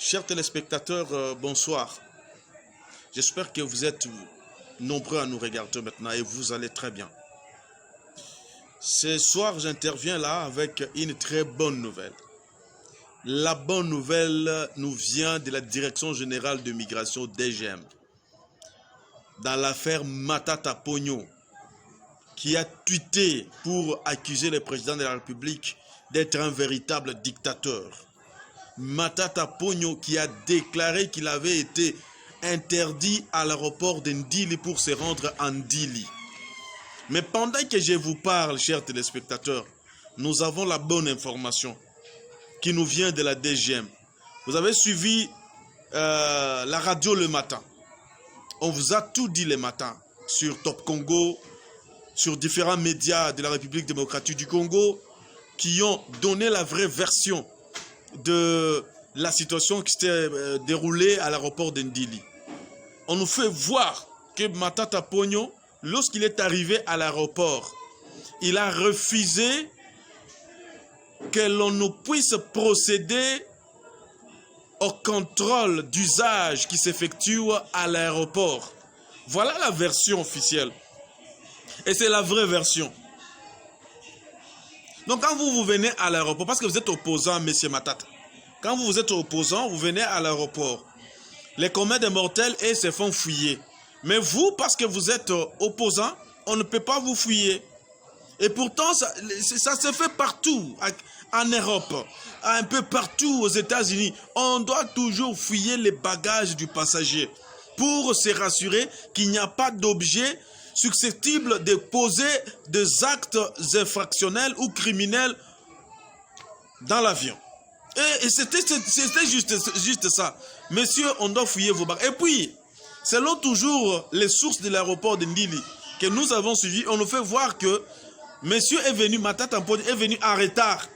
Chers téléspectateurs, bonsoir. J'espère que vous êtes nombreux à nous regarder maintenant et vous allez très bien. Ce soir, j'interviens là avec une très bonne nouvelle. La bonne nouvelle nous vient de la Direction Générale de Migration DGM. Dans l'affaire Matata Ponyo, qui a tweeté pour accuser le président de la République d'être un véritable dictateur. Matata Ponyo qui a déclaré qu'il avait été interdit à l'aéroport de Ndili pour se rendre à Ndili. Mais pendant que je vous parle, chers téléspectateurs, nous avons la bonne information qui nous vient de la DGM. Vous avez suivi la radio le matin. On vous a tout dit le matin sur Top Congo, sur différents médias de la République démocratique du Congo qui ont donné la vraie version de la situation qui s'était déroulée à l'aéroport d'Ndili. On nous fait voir que Matata Ponyo, lorsqu'il est arrivé à l'aéroport, il a refusé que l'on ne puisse procéder au contrôle d'usage qui s'effectue à l'aéroport. Voilà la version officielle. Et c'est la vraie version. Donc quand vous venez à l'aéroport, parce que vous êtes opposant à M. Matata, quand vous êtes opposant, vous venez à l'aéroport. Les communs des mortels, et se font fouiller. Mais vous, parce que vous êtes opposant, on ne peut pas vous fouiller. Et pourtant, ça se fait partout, en Europe, un peu partout aux États-Unis. On doit toujours fouiller les bagages du passager pour se rassurer qu'il n'y a pas d'objet susceptible de poser des actes infractionnels ou criminels dans l'avion. Et c'était juste ça. Messieurs, on doit fouiller vos bagages. Et puis, selon toujours les sources de l'aéroport de Ndili que nous avons suivi, on nous fait voir que monsieur est venu, Matata Ponyo est venu en retard.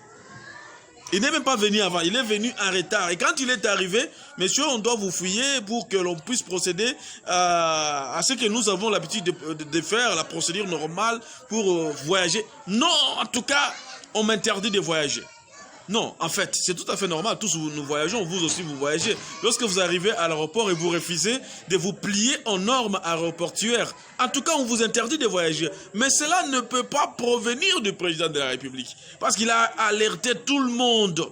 Il n'est même pas venu avant, il est venu en retard. Et quand il est arrivé, messieurs, on doit vous fouiller pour que l'on puisse procéder à ce que nous avons l'habitude de faire, la procédure normale pour voyager. Non, en tout cas, on m'interdit de voyager. Non, en fait, c'est tout à fait normal. Tous nous voyageons, vous aussi vous voyagez. Lorsque vous arrivez à l'aéroport et vous refusez de vous plier aux normes aéroportuaires, en tout cas, on vous interdit de voyager. Mais cela ne peut pas provenir du président de la République. Parce qu'il a alerté tout le monde.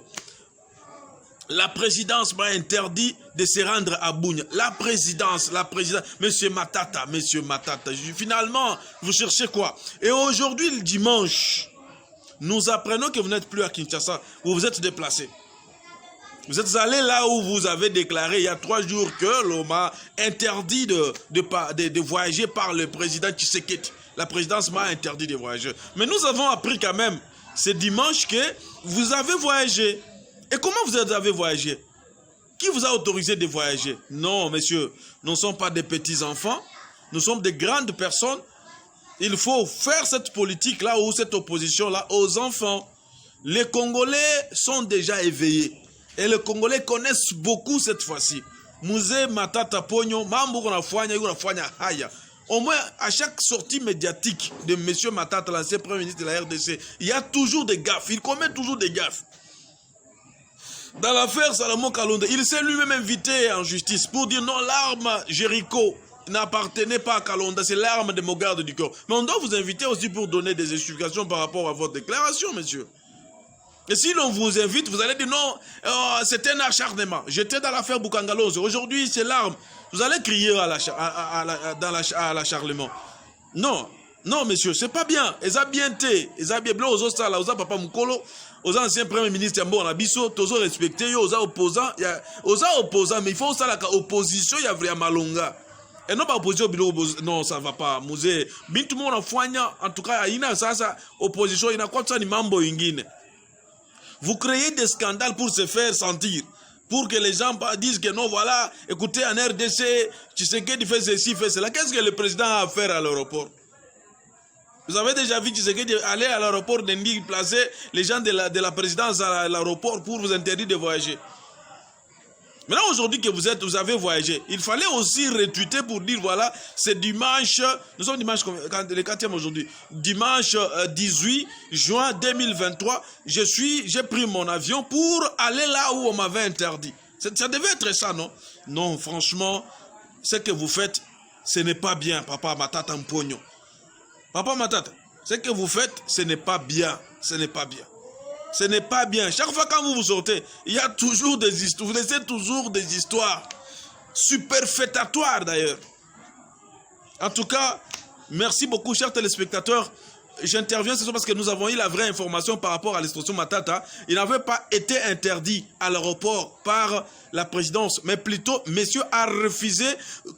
La présidence m'a interdit de se rendre à Bunia. La présidence, Monsieur Matata. Finalement, vous cherchez quoi? Et aujourd'hui, le dimanche, nous apprenons que vous n'êtes plus à Kinshasa, vous vous êtes déplacé. Vous êtes allé là où vous avez déclaré il y a 3 jours que l'on m'a interdit de voyager par le président Tshisekedi. La présidence m'a interdit de voyager. Mais nous avons appris quand même ce dimanche que vous avez voyagé. Et comment vous avez voyagé? Qui vous a autorisé de voyager? Non, messieurs, nous ne sommes pas des petits enfants. Nous sommes des grandes personnes. Il faut faire cette politique-là ou cette opposition-là aux enfants. Les Congolais sont déjà éveillés. Et les Congolais connaissent beaucoup cette fois-ci. Musée Matata Ponyo, Haya. Au moins, à chaque sortie médiatique de M. Matata, l'ancien Premier ministre de la RDC, il y a toujours des gaffes. Il commet toujours des gaffes. Dans l'affaire Salomon Kalonda, il s'est lui-même invité en justice pour dire non, l'arme Jéricho n'appartenait pas à Kalonda, c'est l'arme de mon garde du corps. Mais on doit vous inviter aussi pour donner des explications par rapport à votre déclaration, monsieur. Et si l'on vous invite, vous allez dire non, c'est un acharnement. J'étais dans l'affaire Boukangalose, aujourd'hui c'est l'arme. Vous allez crier à l'acharnement. Non, non, monsieur, c'est pas bien. Ils ont bien été. Ils ont bien blanc aux ostras, aux papa Mukolo, aux anciens premiers ministres, bon, la biso, tous respectés, aux opposants, mais il faut ça la opposition, il y a vraiment malonga. Et non pas opposition, non, ça va pas. Musée, tout le monde a foigné, en tout cas, il y a ça, opposition, il y a quoi ça, ni mambo ingine. Vous créez des scandales pour se faire sentir. Pour que les gens disent que non, voilà, écoutez, en RDC, tu sais qu'il fait ceci, fait cela. Qu'est-ce que le président a à faire à l'aéroport? Vous avez déjà vu, tu sais qu'il aller à l'aéroport d'Indi, placer les gens de la présidence à l'aéroport pour vous interdire de voyager. Maintenant, aujourd'hui que vous avez voyagé, il fallait aussi retweeter pour dire, voilà, c'est dimanche, nous sommes dimanche, le 4e aujourd'hui, dimanche 18 juin 2023, j'ai pris mon avion pour aller là où on m'avait interdit. Ça devait être ça, non? Non, franchement, ce que vous faites, ce n'est pas bien, Papa Matata Mpogno. Papa Matata, ce que vous faites, ce n'est pas bien. Ce n'est pas bien. Ce n'est pas bien. Chaque fois quand vous sortez, il y a toujours des histoires. Vous laissez toujours des histoires superfétatoires d'ailleurs. En tout cas, merci beaucoup, chers téléspectateurs. J'interviens ce soir parce que nous avons eu la vraie information par rapport à l'extraction Matata. Il n'avait pas été interdit à l'aéroport par la présidence, mais plutôt, monsieur a refusé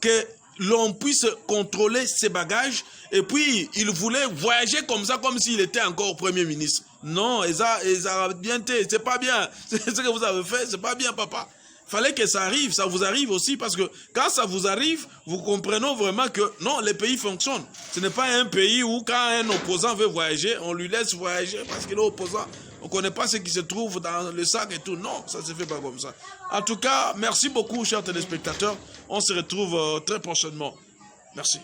que l'on puisse contrôler ses bagages. Et puis, il voulait voyager comme ça, comme s'il était encore Premier ministre. Non, c'est pas bien. Ce que vous avez fait, c'est pas bien, papa. Fallait que ça arrive, ça vous arrive aussi, parce que quand ça vous arrive, vous comprenez vraiment que non, les pays fonctionnent. Ce n'est pas un pays où quand un opposant veut voyager, on lui laisse voyager parce qu'il est opposant. On ne connaît pas ce qui se trouve dans le sac et tout. Non, ça ne se fait pas comme ça. En tout cas, merci beaucoup, chers téléspectateurs. On se retrouve très prochainement. Merci.